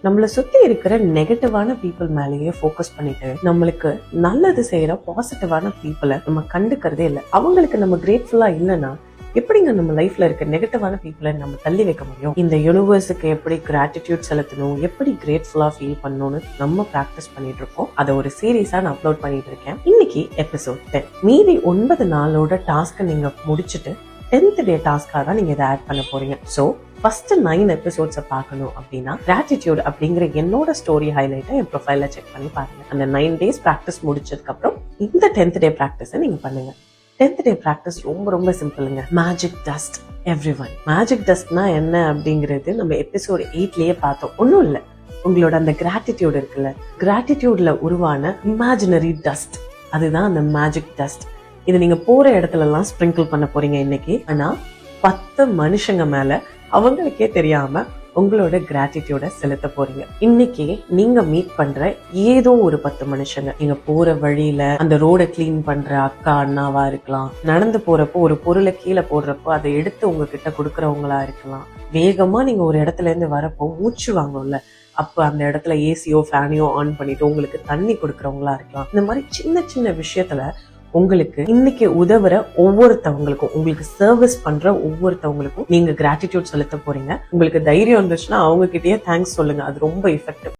நம்மளை சுத்தி இருக்கிற நெகட்டிவான பீப்புள் மேலேயே ஃபோக்கஸ் பண்ணிட்டு நம்மளுக்கு நல்லது செய்யற பாசிட்டிவான பீப்புளை நம்ம கண்டுக்கிறதே இல்லை. அவங்களுக்கு நம்ம கிரேட்ஃபுல்லா இல்லைன்னா எப்படிங்க நம்ம லைஃப்ல இருக்க நெகட்டிவான பீப்புளை நம்ம தள்ளி வைக்க முடியும்? இந்த யூனிவர்ஸுக்கு எப்படி கிராட்டிடியூட் செலுத்தணும், எப்படி கிரேட்ஃபுல்லா ஃபீல் பண்ணணும்னு நம்ம பிராக்டிஸ் பண்ணிட்டு இருக்கோம். அதை ஒரு சீரீஸா நான் அப்லோட் பண்ணிட்டு இருக்கேன். இன்னைக்கு எபிசோட் 10. மீதி 9 நாளோட டாஸ்க்கை நீங்க முடிச்சுட்டு 10th டே டாஸ்காக தான் நீங்க இதை ஆட் பண்ண போறீங்க. ஸோ ஃபர்ஸ்ட் 9 எபிசோட்ஸை பார்க்கணும் அப்படின்னா கிராட்டிடியூட் அப்படிங்கிற என்னோட ஸ்டோரி ஹைலைட்டை என் ப்ரொஃபைல செக் பண்ணி பாருங்க. அந்த 9 days ப்ராக்டிஸ் முடிச்சதுக்கு அப்புறம் இந்த 10th டே ப்ராக்டிஸை நீங்க பண்ணுங்க. 10th டே ப்ராக்டிஸ் ரொம்ப ரொம்ப சிம்பிளுங்க. Magic dust everyone. மேஜிக் டஸ்ட்னா என்ன அப்படிங்கிறது நம்ம எபிசோட் 8லயே பார்த்தோம். ஒன்றும் இல்லை, உங்களோட அந்த கிராட்டிடியூட் இருக்குல்ல, கிராட்டிடியூட்ல உருவான இமேஜினரி டஸ்ட், அதுதான் அந்த மேஜிக் டஸ்ட். இது நீங்க போற இடத்துல எல்லாம் ஸ்ப்ரிங்கிள் பண்ண போறீங்க இன்னைக்கு. ஆனா 10 மனுஷங்க மேல அவங்களுக்கே தெரியாம உங்களோட கிராட்டிடியூட செலுத்த போறீங்க. இன்னைக்கு நீங்க மீட் பண்ற ஏதோ ஒரு 10 மனுஷங்க, நீங்க போற வழியில அந்த ரோட கிளீன் பண்ற அக்கா அண்ணாவா இருக்கலாம், நடந்து போறப்போ ஒரு பொருளை கீழே போடுறப்போ அதை எடுத்து உங்ககிட்ட கொடுக்கறவங்களா இருக்கலாம், வேகமா நீங்க ஒரு இடத்துல இருந்து வரப்போ மூச்சு வாங்கும்ல, அப்ப அந்த இடத்துல ஏசியோ ஃபேனையோ ஆன் பண்ணிட்டு உங்களுக்கு தண்ணி கொடுக்கறவங்களா இருக்கலாம். இந்த மாதிரி சின்ன சின்ன விஷயத்துல உங்களுக்கு இன்னைக்கு உதவுற ஒவ்வொருத்தவங்களுக்கும், உங்களுக்கு சர்வீஸ் பண்ற ஒவ்வொருத்தவங்களுக்கும் நீங்க கிராட்டிடியூட் செலுத்த போறீங்க. உங்களுக்கு தைரியம் வந்துச்சுன்னா அவங்க கிட்டயே தேங்க்ஸ் சொல்லுங்க. அது ரொம்ப எஃபெக்டிவ்.